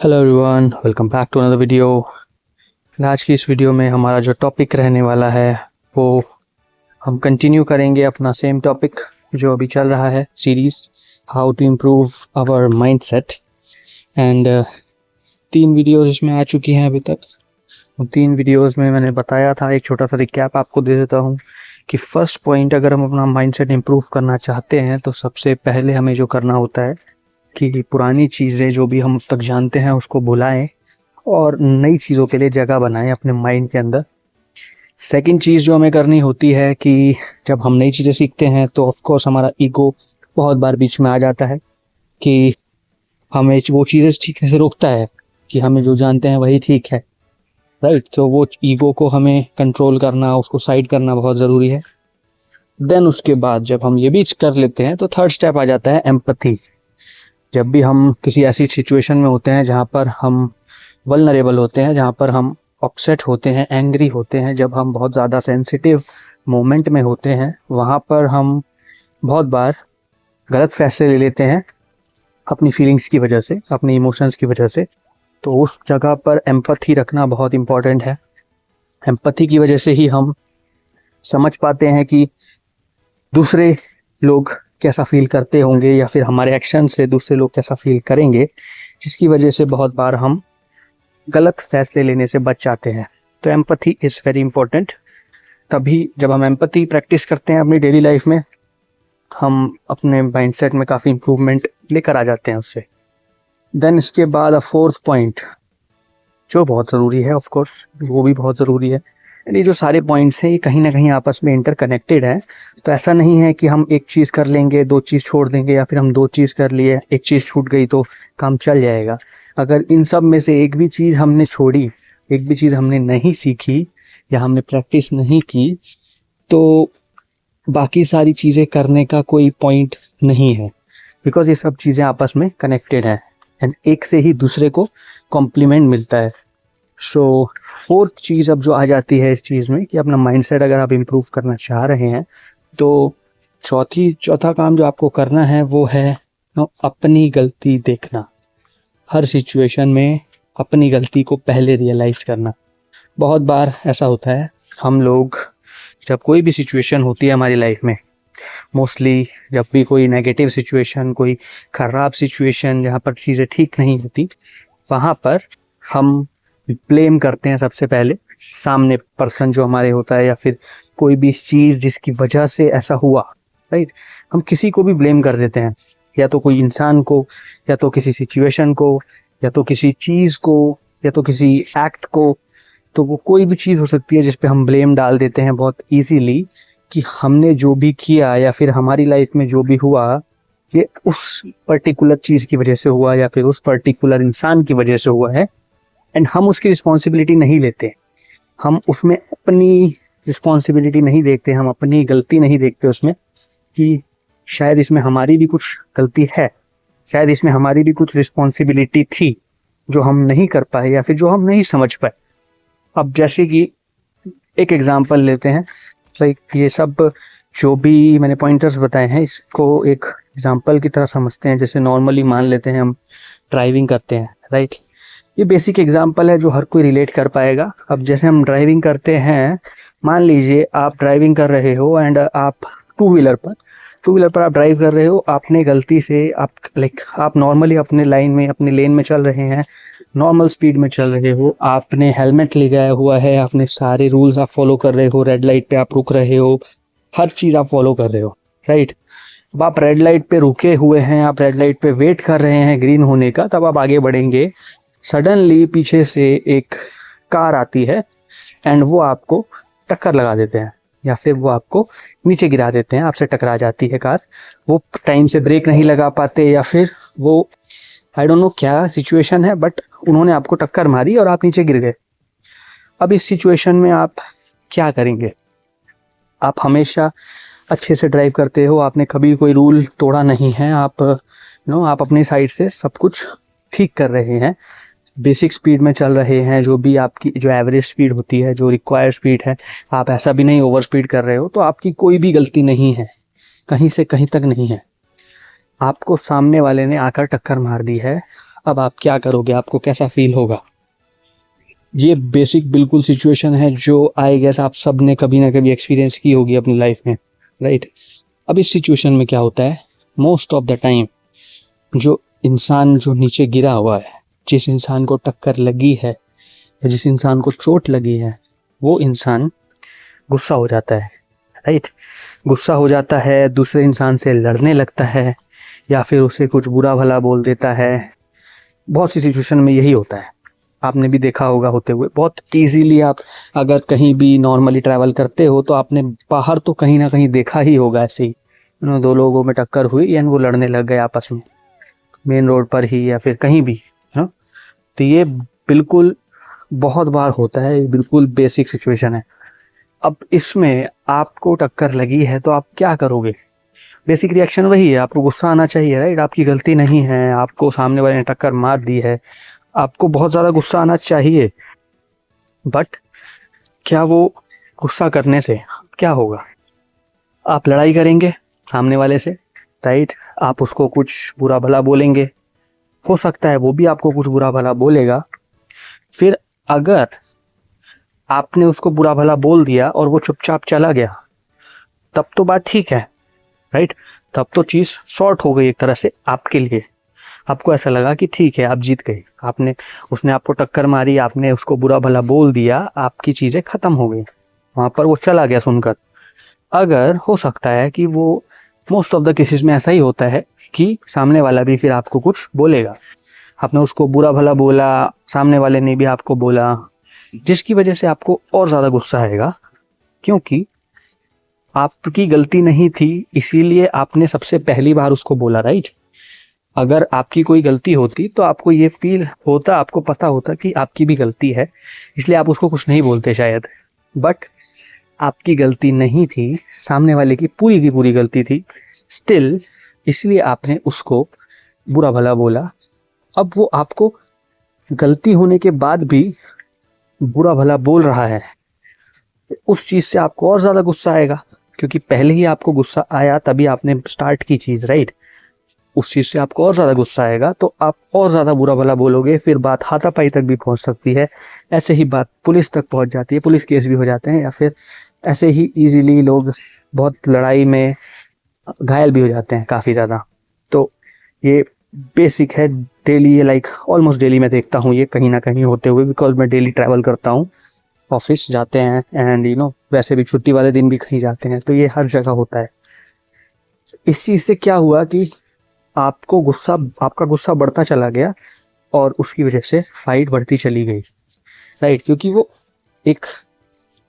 Hello everyone, welcome back to another video. आज की इस वीडियो में हमारा जो टॉपिक रहने वाला है वो हम कंटिन्यू करेंगे अपना सेम टॉपिक जो अभी चल रहा है, series how to improve our mindset. And 3 videos इसमें आ चुकी हैं अभी तक। उन 3 वीडियोस में मैंने बताया था, एक छोटा सा रिकैप आपको दे देता हूँ कि फर्स्ट पॉइंट, अगर हम अपना माइंडसेट इम्प्रूव करना चाहते हैं तो सबसे पहले हमें जो करना होता है कि पुरानी चीज़ें जो भी हम अब तक जानते हैं उसको भुलाएं और नई चीज़ों के लिए जगह बनाएं अपने माइंड के अंदर। सेकंड चीज़ जो हमें करनी होती है कि जब हम नई चीज़ें सीखते हैं तो ऑफ कोर्स हमारा ईगो बहुत बार बीच में आ जाता है कि हमें वो चीज़ें सीखने से रोकता है कि हमें जो जानते हैं वही ठीक है, राइट। तो वो ईगो को हमें कंट्रोल करना, उसको साइड करना बहुत ज़रूरी है। देन उसके बाद जब हम ये भी कर लेते हैं तो थर्ड स्टेप आ जाता है एम्पैथी। जब भी हम किसी ऐसी सिचुएशन में होते हैं जहाँ पर हम वल्नरेबल होते हैं, जहाँ पर हम अपसेट होते हैं, एंग्री होते हैं, जब हम बहुत ज़्यादा सेंसिटिव मोमेंट में होते हैं, वहाँ पर हम बहुत बार गलत फैसले ले लेते हैं अपनी फीलिंग्स की वजह से, अपनी इमोशंस की वजह से। तो उस जगह पर एम्पैथी रखना बहुत इम्पॉर्टेंट है। एम्पैथी की वजह से ही हम समझ पाते हैं कि दूसरे लोग कैसा फील करते होंगे या फिर हमारे एक्शन से दूसरे लोग कैसा फील करेंगे, जिसकी वजह से बहुत बार हम गलत फैसले लेने से बच जाते हैं। तो एम्पैथी इज़ वेरी इंपॉर्टेंट। तभी जब हम एम्पैथी प्रैक्टिस करते हैं अपनी डेली लाइफ में, हम अपने माइंडसेट में काफ़ी इम्प्रूवमेंट लेकर आ जाते हैं उससे। देन इसके बाद फोर्थ पॉइंट जो बहुत ज़रूरी है, ऑफ कोर्स वो भी बहुत ज़रूरी है। ये जो सारे पॉइंट्स हैं ये कहीं ना कहीं आपस में इंटरकनेक्टेड है। तो ऐसा नहीं है कि हम एक चीज़ कर लेंगे 2 चीज़ छोड़ देंगे, या फिर हम 2 चीज़ कर लिए 1 चीज़ छूट गई तो काम चल जाएगा। अगर इन सब में से एक भी चीज़ हमने छोड़ी, एक भी चीज़ हमने नहीं सीखी या हमने प्रैक्टिस नहीं की, तो बाकी सारी चीज़ें करने का कोई पॉइंट नहीं है, बिकॉज ये सब चीज़ें आपस में कनेक्टेड हैं एंड एक से ही दूसरे को कॉम्प्लीमेंट मिलता है। सो फोर्थ चीज़ अब जो आ जाती है इस चीज़ में कि अपना माइंडसेट अगर आप इम्प्रूव करना चाह रहे हैं तो चौथा काम जो आपको करना है वो है अपनी गलती देखना। हर सिचुएशन में अपनी गलती को पहले रियलाइज़ करना। बहुत बार ऐसा होता है, हम लोग जब कोई भी सिचुएशन होती है हमारी लाइफ में, मोस्टली जब भी कोई नेगेटिव सिचुएशन, कोई ख़राब सिचुएशन जहाँ पर चीज़ें ठीक नहीं होती, वहाँ पर हम ब्लेम करते हैं सबसे पहले सामने पर्सन जो हमारे होता है, या फिर कोई भी चीज़ जिसकी वजह से ऐसा हुआ, राइट। हम किसी को भी ब्लेम कर देते हैं, या तो कोई इंसान को, या तो किसी सिचुएशन को, या तो किसी चीज़ को, या तो किसी एक्ट को। तो वो कोई भी चीज़ हो सकती है जिस पे हम ब्लेम डाल देते हैं बहुत ईजीली कि हमने जो भी किया या फिर हमारी लाइफ में जो भी हुआ ये उस पर्टिकुलर चीज़ की वजह से हुआ या फिर उस पर्टिकुलर इंसान की वजह से हुआ है। एंड हम उसकी रिस्पॉन्सिबिलिटी नहीं लेते, हम उसमें अपनी रिस्पॉन्सिबिलिटी नहीं देखते, हम अपनी गलती नहीं देखते उसमें कि शायद इसमें हमारी भी कुछ गलती है, शायद इसमें हमारी भी कुछ रिस्पॉन्सिबिलिटी थी जो हम नहीं कर पाए या फिर जो हम नहीं समझ पाए। अब जैसे कि एक एग्जांपल लेते हैं, लाइक ये सब जो भी मैंने पॉइंटर्स बताए हैं इसको एक एग्जांपल की तरह समझते हैं। जैसे नॉर्मली मान लेते हैं हम ड्राइविंग करते हैं, राइट। ये बेसिक एग्जांपल है जो हर कोई रिलेट कर पाएगा। अब जैसे हम ड्राइविंग करते हैं, मान लीजिए आप ड्राइविंग कर रहे हो एंड आप टू व्हीलर पर आप ड्राइव कर रहे हो, आपने गलती से आप नॉर्मली अपने लाइन में, अपने लेन में चल रहे हैं, नॉर्मल स्पीड में चल रहे हो, आपने हेलमेट लगाया हुआ है, आपने सारे रूल्स आप फॉलो कर रहे हो, रेड लाइट पे आप रुक रहे हो, हर चीज़ आप फॉलो कर रहे हो, राइट। अब आप रेड लाइट पे रुके हुए हैं, आप रेड लाइट पे वेट कर रहे हैं ग्रीन होने का, तब आप आगे बढ़ेंगे। सडनली पीछे से एक कार आती है एंड वो आपको टक्कर लगा देते हैं या फिर वो आपको नीचे गिरा देते हैं, आपसे टकरा जाती है कार। वो टाइम से ब्रेक नहीं लगा पाते या फिर वो आई डोंट नो क्या सिचुएशन है, बट उन्होंने आपको टक्कर मारी और आप नीचे गिर गए। अब इस सिचुएशन में आप क्या करेंगे? आप हमेशा अच्छे से ड्राइव करते हो, आपने कभी कोई रूल तोड़ा नहीं है, आप आप अपनी साइड से सब कुछ ठीक कर रहे हैं, बेसिक स्पीड में चल रहे हैं, जो भी आपकी जो एवरेज स्पीड होती है, जो रिक्वायर्ड स्पीड है, आप ऐसा भी नहीं ओवर स्पीड कर रहे हो। तो आपकी कोई भी गलती नहीं है, कहीं से कहीं तक नहीं है। आपको सामने वाले ने आकर टक्कर मार दी है, अब आप क्या करोगे, आपको कैसा फील होगा? ये बेसिक बिल्कुल सिचुएशन है जो आई गेस आप सब ने कभी ना कभी एक्सपीरियंस की होगी अपनी लाइफ में, राइट? अब इस सिचुएशन में क्या होता है, मोस्ट ऑफ द टाइम जो इंसान जो नीचे गिरा हुआ है, जिस इंसान को टक्कर लगी है या जिस इंसान को चोट लगी है, वो इंसान गुस्सा हो जाता है, राइट? गुस्सा हो जाता है, दूसरे इंसान से लड़ने लगता है या फिर उसे कुछ बुरा भला बोल देता है। बहुत सी सिचुएशन में यही होता है, आपने भी देखा होगा होते हुए। बहुत इजीली आप अगर कहीं भी नॉर्मली ट्रैवल करते हो तो आपने बाहर तो कहीं ना कहीं देखा ही होगा, ऐसे ही दो लोगों में टक्कर हुई एंड वो लड़ने लग गए आपस में, मेन रोड पर ही या फिर कहीं भी, हाँ। तो ये बिल्कुल बहुत बार होता है, ये बिल्कुल बेसिक सिचुएशन है। अब इसमें आपको टक्कर लगी है तो आप क्या करोगे? बेसिक रिएक्शन वही है, आपको गुस्सा आना चाहिए, राइट? आपकी गलती नहीं है, आपको सामने वाले ने टक्कर मार दी है, आपको बहुत ज़्यादा गुस्सा आना चाहिए। बट क्या वो गुस्सा करने से क्या होगा? आप लड़ाई करेंगे सामने वाले से, राइट? आप उसको कुछ बुरा भला बोलेंगे, हो सकता है वो भी आपको कुछ बुरा भला बोलेगा। फिर अगर आपने उसको बुरा भला बोल दिया और वो चुपचाप चला गया, तब तो बात ठीक है, राइट? तब तो चीज़ सॉर्ट हो गई एक तरह से आपके लिए। आपको ऐसा लगा कि ठीक है, आप जीत गए, उसने आपको टक्कर मारी, आपने उसको बुरा भला बोल दिया, आपकी चीज़ें ख़त्म हो गई, वहाँ पर वो चला गया सुनकर। अगर हो सकता है कि वो मोस्ट ऑफ द केसेस में ऐसा ही होता है कि सामने वाला भी फिर आपको कुछ बोलेगा, आपने उसको बुरा भला बोला, सामने वाले ने भी आपको बोला, जिसकी वजह से आपको और ज़्यादा गुस्सा आएगा, क्योंकि आपकी गलती नहीं थी, इसीलिए आपने सबसे पहली बार उसको बोला, राइट? अगर आपकी कोई गलती होती तो आपको ये फील होता, आपको पता होता कि आपकी भी गलती है, इसलिए आप उसको कुछ नहीं बोलते शायद। बट आपकी गलती नहीं थी, सामने वाले की पूरी गलती थी, स्टिल इसलिए आपने उसको बुरा भला बोला। अब वो आपको गलती होने के बाद भी बुरा भला बोल रहा है, उस चीज़ से आपको और ज़्यादा गुस्सा आएगा, क्योंकि पहले ही आपको गुस्सा आया तभी आपने स्टार्ट की चीज़, राइट? उस चीज़ से आपको और ज़्यादा गुस्सा आएगा तो आप और ज़्यादा बुरा भला बोलोगे, फिर बात हाथापाई तक भी पहुंच सकती है। ऐसे ही बात पुलिस तक पहुंच जाती है, पुलिस केस भी हो जाते हैं, या फिर ऐसे ही इजीली लोग बहुत लड़ाई में घायल भी हो जाते हैं काफ़ी ज़्यादा। तो ये बेसिक है, डेली ये लाइक ऑलमोस्ट डेली मैं देखता हूँ ये कहीं ना कहीं होते हुए, बिकॉज मैं डेली ट्रैवल करता हूँ, ऑफिस जाते हैं एंड वैसे भी छुट्टी वाले दिन भी कहीं जाते हैं, तो ये हर जगह होता है। इस चीज़ से क्या हुआ कि आपका गुस्सा बढ़ता चला गया और उसकी वजह से फाइट बढ़ती चली गई, राइट? क्योंकि वो एक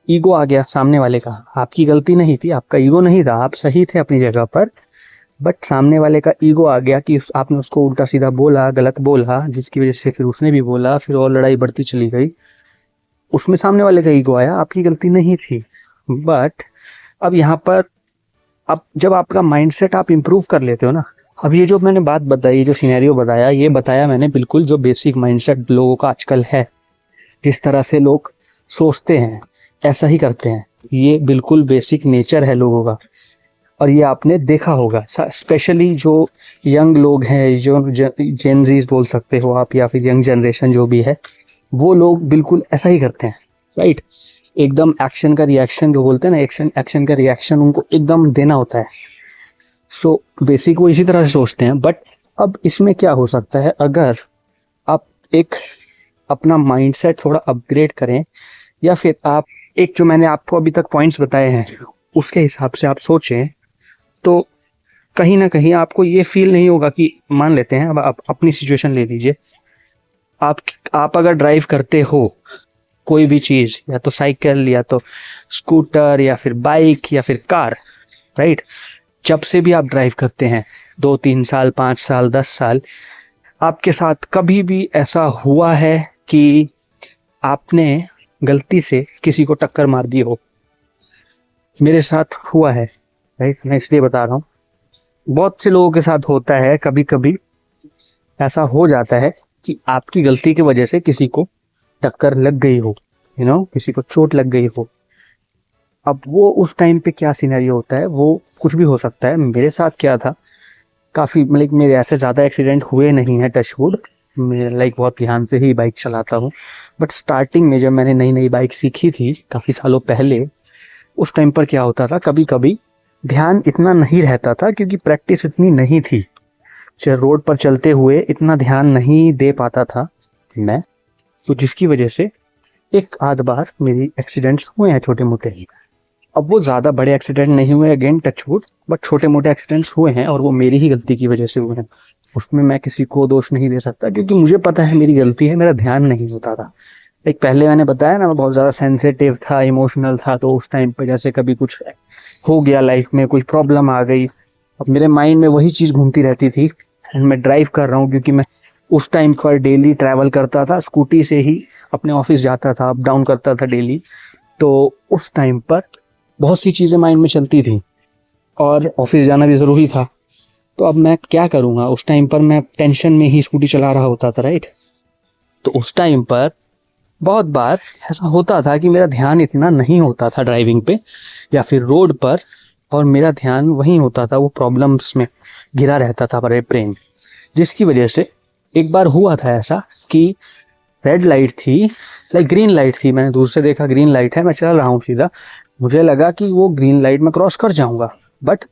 ईगो आ गया सामने वाले का, आपकी गलती नहीं थी, आपका ईगो नहीं था, आप सही थे अपनी जगह पर, बट सामने वाले का ईगो आ गया कि आपने उसको उल्टा सीधा बोला, गलत बोला, जिसकी वजह से फिर उसने भी बोला, फिर और लड़ाई बढ़ती चली गई। उसमें सामने वाले का ईगो आया, आपकी गलती नहीं थी। बट अब यहाँ पर अब जब आपका माइंडसेट आप इम्प्रूव कर लेते हो ना, अब ये जो मैंने बात बताई, जो सिनेरियो बताया, ये बताया मैंने बिल्कुल जो बेसिक माइंडसेट लोगों का आजकल है, जिस तरह से लोग सोचते हैं ऐसा ही करते हैं, ये बिल्कुल बेसिक नेचर है लोगों का। और ये आपने देखा होगा, स्पेशली जो यंग लोग हैं, जो जेनजीज बोल सकते हो आप, या फिर यंग जनरेशन जो भी है, वो लोग बिल्कुल ऐसा ही करते हैं, राइट? एकदम एक्शन का रिएक्शन जो बोलते हैं ना, एक्शन का रिएक्शन उनको एकदम देना होता है। सो बेसिक वो इसी तरह से सोचते हैं। बट अब इसमें क्या हो सकता है, अगर आप एक अपना माइंडसेट थोड़ा अपग्रेड करें, या फिर आप एक जो मैंने आपको अभी तक पॉइंट्स बताए हैं उसके हिसाब से आप सोचें, तो कहीं ना कहीं आपको ये फील नहीं होगा कि, मान लेते हैं अब आप अपनी सिचुएशन ले लीजिए, आप अगर ड्राइव करते हो कोई भी चीज़, या तो साइकिल, या तो स्कूटर, या फिर बाइक, या फिर कार, राइट? जब से भी आप ड्राइव करते हैं, 2-3 साल, 5 साल, 10 साल, आपके साथ कभी भी ऐसा हुआ है कि आपने गलती से किसी को टक्कर मार दी हो? मेरे साथ हुआ है, राइट? मैं इसलिए बता रहा हूँ, बहुत से लोगों के साथ होता है, कभी कभी ऐसा हो जाता है कि आपकी गलती की वजह से किसी को टक्कर लग गई हो, किसी को चोट लग गई हो। अब वो उस टाइम पे क्या सिनेरियो होता है, वो कुछ भी हो सकता है। मेरे साथ क्या था, काफ़ी मतलब मेरे ऐसे ज़्यादा एक्सीडेंट हुए नहीं हैं, टच वुड, मैं लाइक बहुत ध्यान से ही बाइक चलाता हूँ। बट स्टार्टिंग में जब मैंने नई नई बाइक सीखी थी काफ़ी सालों पहले, उस टाइम पर क्या होता था, कभी कभी ध्यान इतना नहीं रहता था क्योंकि प्रैक्टिस इतनी नहीं थी। रोड पर चलते हुए इतना ध्यान नहीं दे पाता था मैं, तो जिसकी वजह से एक आध बार मेरी एक्सीडेंट्स हुए हैं छोटे मोटे। अब वो ज़्यादा बड़े एक्सीडेंट नहीं हुए, अगेन टचवुड, बट छोटे मोटे एक्सीडेंट्स हुए हैं और वो मेरी ही गलती की वजह से हुए हैं। उसमें मैं किसी को दोष नहीं दे सकता क्योंकि मुझे पता है मेरी गलती है, मेरा ध्यान नहीं होता था। एक पहले मैंने बताया ना, मैं बहुत ज़्यादा सेंसिटिव था, इमोशनल था, तो उस टाइम पर जैसे कभी कुछ हो गया लाइफ में, कोई प्रॉब्लम आ गई, अब मेरे माइंड में वही चीज़ घूमती रहती थी। एंड मैं ड्राइव कर रहा हूँ क्योंकि मैं उस टाइम पर डेली ट्रैवल करता था, स्कूटी से ही अपने ऑफिस जाता था, अप डाउन करता था डेली। तो उस टाइम पर बहुत सी चीज़ें माइंड में चलती थी और ऑफिस जाना भी ज़रूरी था। तो अब मैं क्या करूँगा, उस टाइम पर मैं टेंशन में ही स्कूटी चला रहा होता था, राइट। तो उस टाइम पर बहुत बार ऐसा होता था कि मेरा ध्यान इतना नहीं होता था ड्राइविंग पे या फिर रोड पर, और मेरा ध्यान वहीं होता था, वो प्रॉब्लम्स में घिरा रहता था मेरे ब्रेन। जिसकी वजह से एक बार हुआ था ऐसा कि रेड लाइट थी, लाइक ग्रीन लाइट थी, मैंने दूर से देखा ग्रीन लाइट है, मैं चल रहा हूँ सीधा, मुझे लगा कि वो ग्रीन लाइट में क्रॉस कर जाऊंगा। बट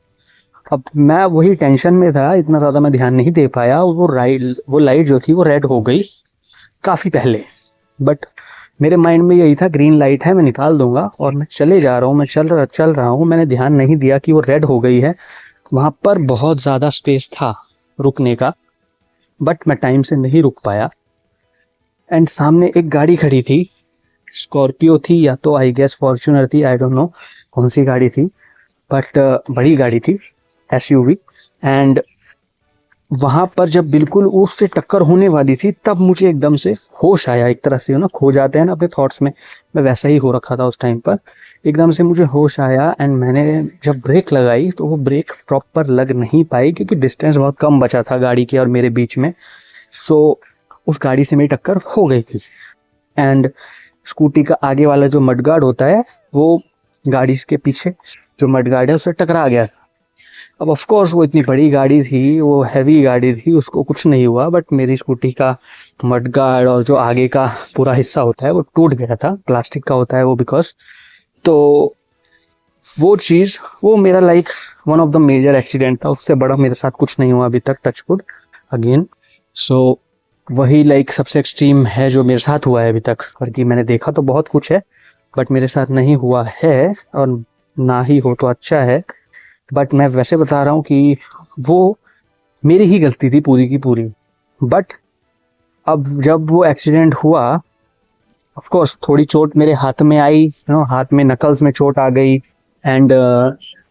अब मैं वही टेंशन में था, इतना ज़्यादा मैं ध्यान नहीं दे पाया, वो लाइट जो थी वो रेड हो गई काफ़ी पहले। बट मेरे माइंड में यही था ग्रीन लाइट है, मैं निकाल दूंगा, और मैं चले जा रहा हूँ, मैं चल रहा हूँ, मैंने ध्यान नहीं दिया कि वो रेड हो गई है। वहाँ पर बहुत ज़्यादा स्पेस था रुकने का, बट मैं टाइम से नहीं रुक पाया। एंड सामने एक गाड़ी खड़ी थी, स्कॉर्पियो थी या तो आई गेस फॉर्च्यूनर थी, आई डोंट नो कौन सी गाड़ी थी, बट बड़ी गाड़ी थी, एसयूवी। एंड वहाँ पर जब बिल्कुल उससे टक्कर होने वाली थी, तब मुझे एकदम से होश आया, एक तरह से ना खो जाते हैं ना अपने थॉट्स में, मैं वैसा ही हो रखा था उस टाइम पर। एकदम से मुझे होश आया एंड मैंने जब ब्रेक लगाई तो वो ब्रेक प्रॉपर लग नहीं पाई क्योंकि डिस्टेंस बहुत कम बचा था गाड़ी के और मेरे बीच में। सो उस गाड़ी से मेरी टक्कर हो गई थी एंड स्कूटी का आगे वाला जो मडगार्ड होता है वो गाड़ी के पीछे जो मडगार्ड है उससे टकरा गया। अब ऑफ कोर्स वो इतनी बड़ी गाड़ी थी, वो हैवी गाड़ी थी, उसको कुछ नहीं हुआ, बट मेरी स्कूटी का मडगार्ड और जो आगे का पूरा हिस्सा होता है वो टूट गया था, प्लास्टिक का होता है वो, बिकॉज तो वो चीज़ वो मेरा like one of the major accident था। उससे बड़ा मेरे साथ कुछ नहीं हुआ अभी तक, टचवुड अगेन। सो वही लाइक सबसे एक्सट्रीम है जो मेरे साथ हुआ है अभी तक, बल्कि मैंने देखा तो बहुत कुछ है बट मेरे साथ नहीं हुआ है, और ना ही हो तो अच्छा है। बट मैं वैसे बता रहा हूँ कि वो मेरी ही गलती थी पूरी की पूरी। बट अब जब वो एक्सीडेंट हुआ, ऑफ कोर्स थोड़ी चोट मेरे हाथ में आई, हाथ में नकल्स में चोट आ गई एंड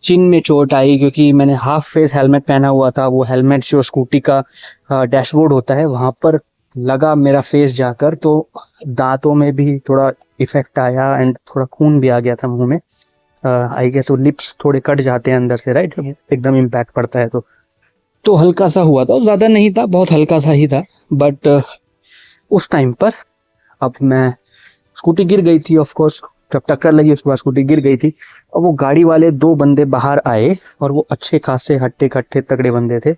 चिन में चोट आई क्योंकि मैंने हाफ फेस हेलमेट पहना हुआ था। वो हेलमेट जो स्कूटी का डैशबोर्ड होता है वहाँ पर लगा मेरा फेस जाकर, तो दांतों में भी थोड़ा इफेक्ट आया एंड थोड़ा खून भी आ गया था मुंह में। आई गेस वो लिप्स थोड़े कट जाते हैं अंदर से, राइट, एकदम इम्पैक्ट पड़ता है तो हल्का सा हुआ था, ज़्यादा नहीं था, बहुत हल्का सा ही था। बट उस टाइम पर अब मैं स्कूटी गिर गई थी, ऑफ कोर्स जब टक्कर लगी उसके बाद स्कूटी गिर गई थी। और वो गाड़ी वाले दो बंदे बाहर आए और वो अच्छे खासे हट्टे कट्टे तगड़े बंदे थे।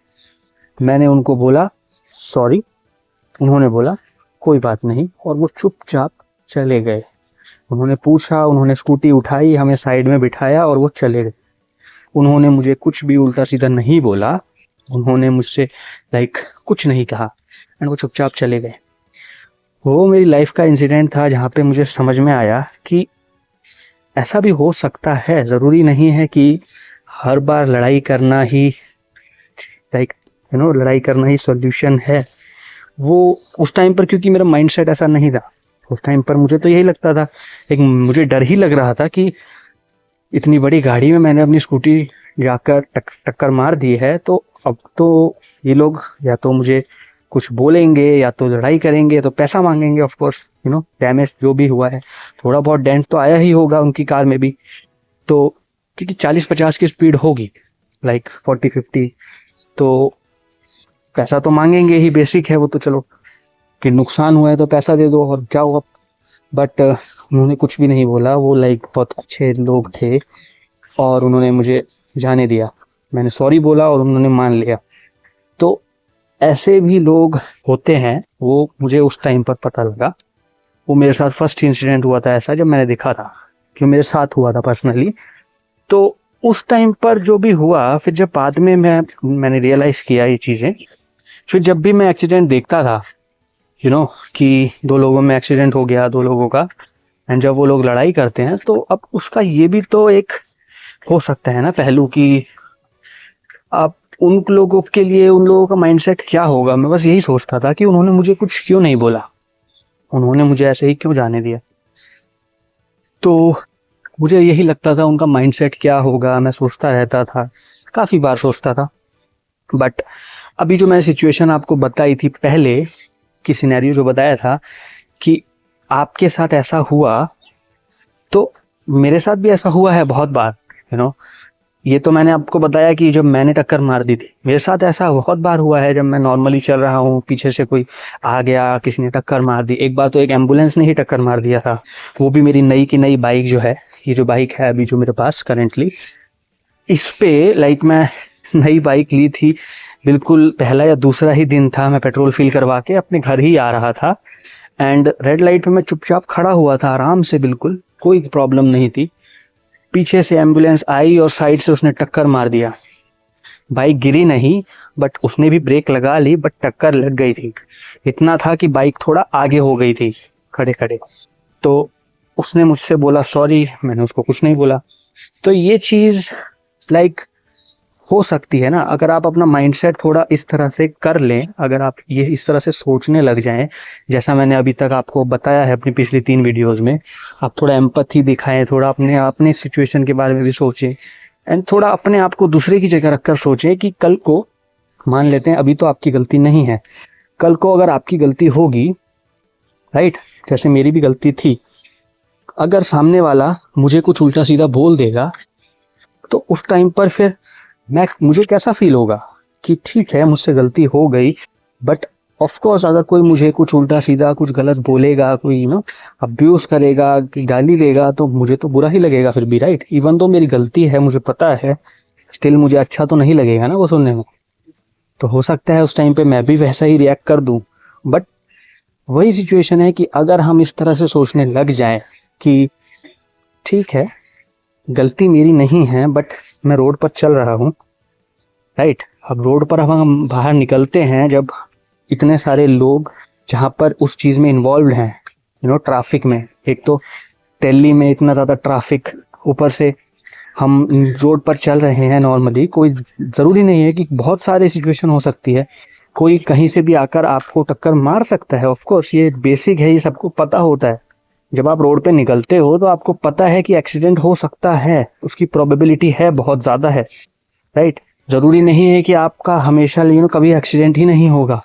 मैंने उनको बोला सॉरी, उन्होंने बोला कोई बात नहीं, और वो चुपचाप चले गए। उन्होंने पूछा, उन्होंने स्कूटी उठाई, हमें साइड में बिठाया और वो चले गए। उन्होंने मुझे कुछ भी उल्टा सीधा नहीं बोला, उन्होंने मुझसे लाइक कुछ नहीं कहा एंड वो चुपचाप चले गए। वो मेरी लाइफ का इंसिडेंट था जहाँ पे मुझे समझ में आया कि ऐसा भी हो सकता है, ज़रूरी नहीं है कि हर बार लड़ाई करना ही लाइक लड़ाई करना ही सॉल्यूशन है। वो उस टाइम पर क्योंकि मेरा माइंडसेट ऐसा नहीं था, उस टाइम पर मुझे तो यही लगता था, एक मुझे डर ही लग रहा था कि इतनी बड़ी गाड़ी में मैंने अपनी स्कूटी जाकर टक्कर मार दी है, तो अब तो ये लोग या तो मुझे कुछ बोलेंगे या तो लड़ाई करेंगे, तो पैसा मांगेंगे। ऑफ कोर्स डैमेज जो भी हुआ है, थोड़ा बहुत डेंट तो आया ही होगा उनकी कार में भी, तो क्योंकि 40-50 की स्पीड होगी, लाइक 40-50, तो पैसा तो मांगेंगे ही, बेसिक है वो तो, चलो कि नुकसान हुआ है तो पैसा दे दो और जाओ अब। बट उन्होंने कुछ भी नहीं बोला, वो लाइक बहुत अच्छे लोग थे और उन्होंने मुझे जाने दिया। मैंने सॉरी बोला और उन्होंने मान लिया। तो ऐसे भी लोग होते हैं, वो मुझे उस टाइम पर पता लगा। वो मेरे साथ फर्स्ट इंसिडेंट हुआ था ऐसा, जब मैंने देखा था कि मेरे साथ हुआ था पर्सनली। तो उस टाइम पर जो भी हुआ, फिर जब बाद में मैंने रियलाइज़ किया ये चीज़ें, फिर जब भी मैं एक्सीडेंट देखता था कि 2 लोगों में एक्सीडेंट हो गया, 2 लोगों का, एंड जब वो लोग लड़ाई करते हैं, तो अब उसका ये भी तो एक हो सकता है ना पहलू कि आप उन लोगों के लिए, उन लोगों का माइंडसेट क्या होगा। मैं बस यही सोचता था कि उन्होंने मुझे कुछ क्यों नहीं बोला, उन्होंने मुझे ऐसे ही क्यों जाने दिया। तो मुझे यही लगता था उनका माइंडसेट क्या होगा, मैं सोचता रहता था, काफ़ी बार सोचता था। बट अभी जो मैंने सिचुएशन आपको बताई थी पहले की सिनेरियो जो बताया था कि आपके साथ ऐसा हुआ, तो मेरे साथ भी ऐसा हुआ है बहुत बार। ये तो मैंने आपको बताया कि जब मैंने टक्कर मार दी थी, मेरे साथ ऐसा बहुत बार हुआ है। जब मैं नॉर्मली चल रहा हूँ, पीछे से कोई आ गया, किसी ने टक्कर मार दी। एक बार तो एक एम्बुलेंस ने ही टक्कर मार दिया था, वो भी मेरी नई की नई बाइक जो है, ये जो बाइक है अभी जो मेरे पास करेंटली, इस पे मैं नई बाइक ली थी, बिल्कुल पहला या दूसरा ही दिन था, मैं पेट्रोल फिल करवा के अपने घर ही आ रहा था, एंड रेड लाइट पे मैं चुपचाप खड़ा हुआ था आराम से, बिल्कुल कोई प्रॉब्लम नहीं थी। पीछे से एम्बुलेंस आई और साइड से उसने टक्कर मार दिया। बाइक गिरी नहीं, बट उसने भी ब्रेक लगा ली, बट टक्कर लग गई थी। इतना था कि बाइक थोड़ा आगे हो गई थी खड़े खड़े। तो उसने मुझसे बोला सॉरी, मैंने उसको कुछ नहीं बोला। तो ये चीज़ हो सकती है ना, अगर आप अपना माइंडसेट थोड़ा इस तरह से कर लें, अगर आप ये इस तरह से सोचने लग जाएं, जैसा मैंने अभी तक आपको बताया है अपनी पिछली 3 वीडियोस में, आप थोड़ा एम्पैथी दिखाएं, थोड़ा अपने सिचुएशन के बारे में भी सोचें, एंड थोड़ा अपने आप को दूसरे की जगह रखकर सोचें कि कल को, मान लेते हैं अभी तो आपकी गलती नहीं है, कल को अगर आपकी गलती होगी, राइट, जैसे मेरी भी गलती थी, अगर सामने वाला मुझे कुछ उल्टा सीधा बोल देगा, तो उस टाइम पर फिर मुझे कैसा फील होगा कि ठीक है मुझसे गलती हो गई, बट ऑफ कोर्स अगर कोई मुझे कुछ उल्टा सीधा कुछ गलत बोलेगा, कोई अब्यूज करेगा, गाली देगा, तो मुझे तो बुरा ही लगेगा फिर भी, राइट। इवन तो मेरी गलती है, मुझे पता है, स्टिल मुझे अच्छा तो नहीं लगेगा ना वो सुनने में। तो हो सकता है उस टाइम पे मैं भी वैसा ही रिएक्ट कर दूं। बट वही सिचुएशन है कि अगर हम इस तरह से सोचने लग जाएं कि ठीक है गलती मेरी नहीं है, बट मैं रोड पर चल रहा हूँ, राइट। अब रोड पर हम बाहर निकलते हैं, जब इतने सारे लोग जहाँ पर उस चीज़ में इन्वॉल्व हैं, ट्रैफिक में, एक तो दिल्ली में इतना ज़्यादा ट्रैफिक, ऊपर से हम रोड पर चल रहे हैं नॉर्मली, कोई ज़रूरी नहीं है कि, बहुत सारे सिचुएशन हो सकती है, कोई कहीं से भी आकर आपको टक्कर मार सकता है। ऑफ कोर्स ये बेसिक है, ये सबको पता होता है। जब आप रोड पे निकलते हो तो आपको पता है कि एक्सीडेंट हो सकता है, उसकी प्रोबेबिलिटी है, बहुत ज़्यादा है, राइट। ज़रूरी नहीं है कि आपका हमेशा कभी एक्सीडेंट ही नहीं होगा।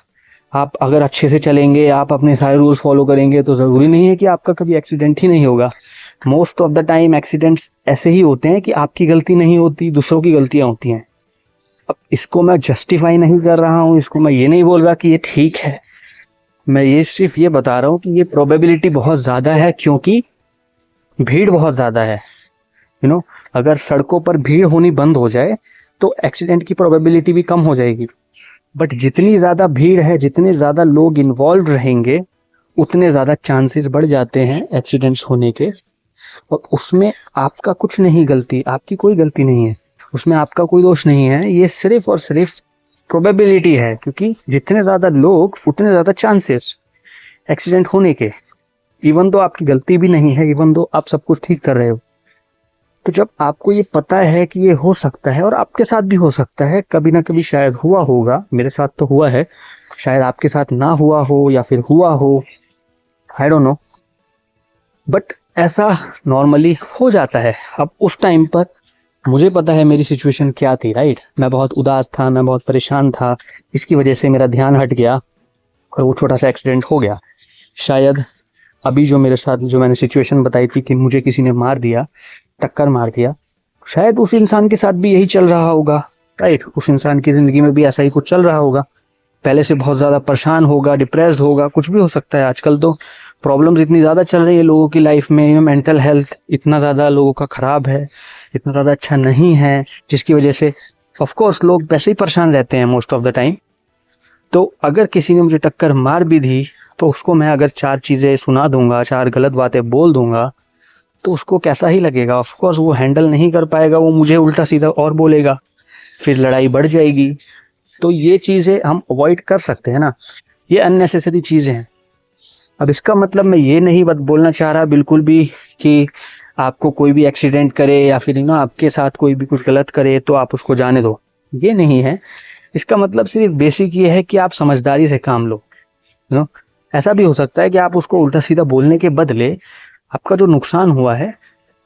आप अगर अच्छे से चलेंगे, आप अपने सारे रूल्स फॉलो करेंगे, तो ज़रूरी नहीं है कि आपका कभी एक्सीडेंट ही नहीं होगा। Most of the time accidents ऐसे ही होते हैं कि आपकी गलती नहीं होती, दूसरों की गलतियाँ होती हैं। अब इसको मैं जस्टिफाई नहीं कर रहा हूँ, इसको मैं ये नहीं बोल रहा कि ये ठीक है, मैं ये सिर्फ ये बता रहा हूँ कि ये प्रोबेबिलिटी बहुत ज़्यादा है, क्योंकि भीड़ बहुत ज़्यादा है। अगर सड़कों पर भीड़ होनी बंद हो जाए तो एक्सीडेंट की प्रोबेबिलिटी भी कम हो जाएगी। बट जितनी ज़्यादा भीड़ है, जितने ज़्यादा लोग इन्वॉल्व रहेंगे, उतने ज़्यादा चांसेस बढ़ जाते हैं एक्सीडेंट्स होने के। और उसमें आपका कुछ नहीं गलती, आपकी कोई गलती नहीं है, उसमें आपका कोई दोष नहीं है, ये सिर्फ और सिर्फ प्रोबेबिलिटी है, क्योंकि जितने ज़्यादा लोग उतने ज़्यादा चांसेस एक्सीडेंट होने के। इवन तो आपकी गलती भी नहीं है, इवन तो आप सब कुछ ठीक कर रहे हो। तो जब आपको ये पता है कि ये हो सकता है, और आपके साथ भी हो सकता है, कभी ना कभी शायद हुआ होगा, मेरे साथ तो हुआ है, शायद आपके साथ ना हुआ हो या फिर हुआ हो, आई डोंट नो, बट ऐसा नॉर्मली हो जाता है। अब उस टाइम पर मुझे पता है मेरी सिचुएशन क्या थी, राइट। मैं बहुत उदास था, मैं बहुत परेशान था, इसकी वजह से मेरा ध्यान हट गया और वो छोटा सा एक्सीडेंट हो गया। शायद अभी जो मेरे साथ जो मैंने सिचुएशन बताई थी कि मुझे किसी ने मार दिया, टक्कर मार दिया, शायद उस इंसान के साथ भी यही चल रहा होगा, राइट। उस इंसान की ज़िंदगी में भी ऐसा ही कुछ चल रहा होगा, पहले से बहुत ज़्यादा परेशान होगा, डिप्रेस्ड होगा, कुछ भी हो सकता है। आजकल तो प्रॉब्लम्स इतनी ज़्यादा चल रही है लोगों की लाइफ में, मेंटल हेल्थ इतना ज़्यादा लोगों का ख़राब है, इतना ज़्यादा अच्छा नहीं है, जिसकी वजह से ऑफ कोर्स लोग वैसे ही परेशान रहते हैं मोस्ट ऑफ द टाइम। तो अगर किसी ने मुझे टक्कर मार भी दी तो उसको मैं अगर 4 चीज़ें सुना दूंगा, 4 गलत बातें बोल दूंगा, तो उसको कैसा ही लगेगा। ऑफ कोर्स वो हैंडल नहीं कर पाएगा, वो मुझे उल्टा सीधा और बोलेगा, फिर लड़ाई बढ़ जाएगी। तो ये चीज़ें हम अवॉइड कर सकते हैं ना, ये अननेसेसरी चीज़ें हैं। अब इसका मतलब मैं ये नहीं बोलना चाह रहा बिल्कुल भी कि आपको कोई भी एक्सीडेंट करे या फिर ना आपके साथ कोई भी कुछ गलत करे तो आप उसको जाने दो, ये नहीं है। इसका मतलब सिर्फ बेसिक ये है कि आप समझदारी से काम लो। नो, ऐसा भी हो सकता है कि आप उसको उल्टा सीधा बोलने के बदले आपका जो नुकसान हुआ है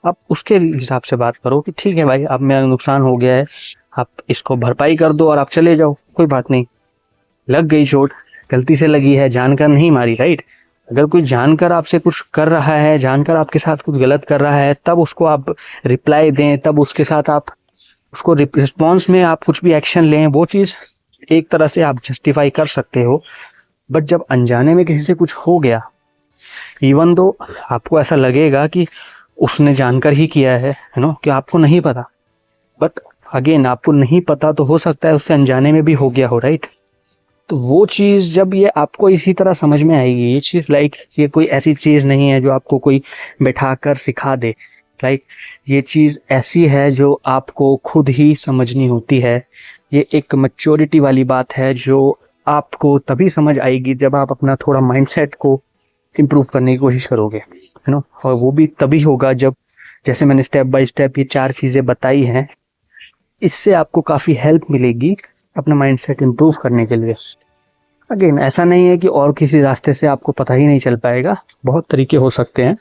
आप उसके हिसाब से बात करो कि ठीक है भाई, अब मेरा नुकसान हो गया है, आप इसको भरपाई कर दो और आप चले जाओ, कोई बात नहीं। लग गई चोट, गलती से लगी है, जानकर नहीं मारी, राइट। अगर कोई जानकर आपसे कुछ कर रहा है, जानकर आपके साथ कुछ गलत कर रहा है, तब उसको आप रिप्लाई दें, तब उसके साथ आप उसको रिस्पॉन्स में आप कुछ भी एक्शन लें, वो चीज़ एक तरह से आप जस्टिफाई कर सकते हो। बट जब अनजाने में किसी से कुछ हो गया, इवन दो आपको ऐसा लगेगा कि उसने जानकर ही किया है, नो, कि आपको नहीं पता, बट अगेन आपको नहीं पता तो हो सकता है उससे अनजाने में भी हो गया हो, राइट। तो वो चीज़ जब ये आपको इसी तरह समझ में आएगी, ये चीज़ ये कोई ऐसी चीज़ नहीं है जो आपको कोई बैठा कर सिखा दे, ये चीज़ ऐसी है जो आपको खुद ही समझनी होती है। ये एक मैच्योरिटी वाली बात है जो आपको तभी समझ आएगी जब आप अपना थोड़ा माइंडसेट को इम्प्रूव करने की कोशिश करोगे, है ना। और वो भी तभी होगा जब, जैसे मैंने स्टेप बाय स्टेप ये 4 चीज़ें बताई हैं, इससे आपको काफ़ी हेल्प मिलेगी अपना माइंडसेट इम्प्रूव करने के लिए। अगेन ऐसा नहीं है कि और किसी रास्ते से आपको पता ही नहीं चल पाएगा, बहुत तरीके हो सकते हैं,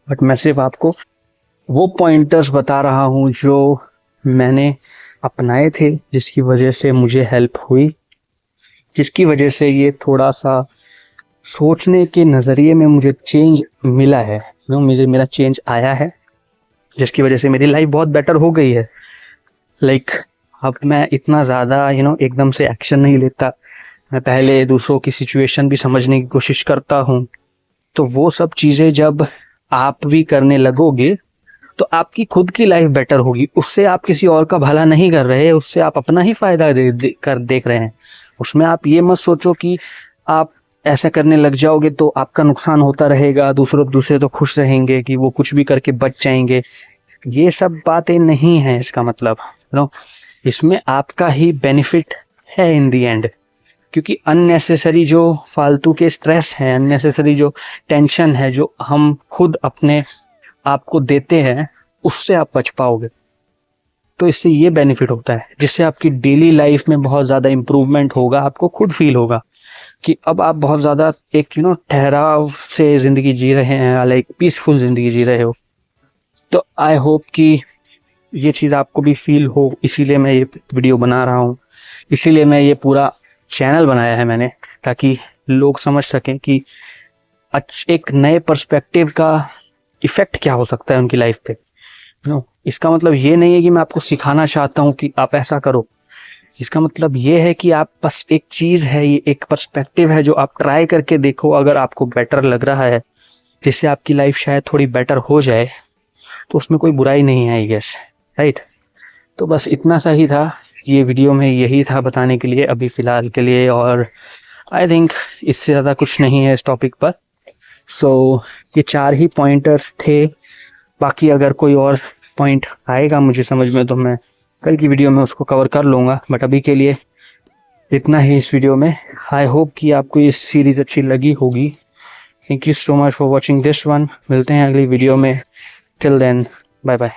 बट मैं सिर्फ आपको वो पॉइंटर्स बता रहा हूँ जो मैंने अपनाए थे, जिसकी वजह से मुझे हेल्प हुई, जिसकी वजह से ये थोड़ा सा सोचने के नज़रिए में मुझे चेंज मिला है, मेरा चेंज आया है, जिसकी वजह से मेरी लाइफ बहुत बेटर हो गई है। अब मैं इतना ज़्यादा एकदम से एक्शन नहीं लेता, मैं पहले दूसरों की सिचुएशन भी समझने की कोशिश करता हूँ। तो वो सब चीज़ें जब आप भी करने लगोगे तो आपकी खुद की लाइफ बेटर होगी। उससे आप किसी और का भला नहीं कर रहे, उससे आप अपना ही फ़ायदा देख रहे हैं। उसमें आप ये मत सोचो कि आप ऐसा करने लग जाओगे तो आपका नुकसान होता रहेगा, दूसरे तो खुश रहेंगे कि वो कुछ भी करके बच जाएंगे। ये सब बातें नहीं हैं इसका मतलब, इसमें आपका ही बेनिफिट है इन दी एंड। क्योंकि अननेसेसरी जो फालतू के स्ट्रेस हैं, अननेसेसरी जो टेंशन है जो हम खुद अपने आप को देते हैं, उससे आप बच पाओगे। तो इससे ये बेनिफिट होता है, जिससे आपकी डेली लाइफ में बहुत ज़्यादा इम्प्रूवमेंट होगा। आपको खुद फील होगा कि अब आप बहुत ज़्यादा एक ठहराव से ज़िंदगी जी रहे हैं, पीसफुल ज़िंदगी जी रहे हो। तो आई होप कि ये चीज़ आपको भी फील हो, इसीलिए मैं ये वीडियो बना रहा हूँ, इसीलिए मैं ये पूरा चैनल बनाया है मैंने, ताकि लोग समझ सकें कि एक नए पर्सपेक्टिव का इफ़ेक्ट क्या हो सकता है उनकी लाइफ पे। इसका मतलब ये नहीं है कि मैं आपको सिखाना चाहता हूँ कि आप ऐसा करो। इसका मतलब ये है कि आप बस एक चीज़ है, ये एक पर्सपेक्टिव है जो आप ट्राई करके देखो। अगर आपको बेटर लग रहा है, जिससे आपकी लाइफ शायद थोड़ी बेटर हो जाए, तो उसमें कोई बुराई नहीं है, आई गेस, राइट। तो बस इतना सा ही था, ये वीडियो में यही था बताने के लिए अभी फ़िलहाल के लिए, और आई थिंक इससे ज़्यादा कुछ नहीं है इस टॉपिक पर। सो ये 4 ही पॉइंटर्स थे। बाकी अगर कोई और पॉइंट आएगा मुझे समझ में तो मैं कल की वीडियो में उसको कवर कर लूँगा, बट अभी के लिए इतना ही इस वीडियो में। आई होप कि आपको ये सीरीज़ अच्छी लगी होगी। Thank you so much for watching this one. मिलते हैं अगली वीडियो में। Till then, bye bye.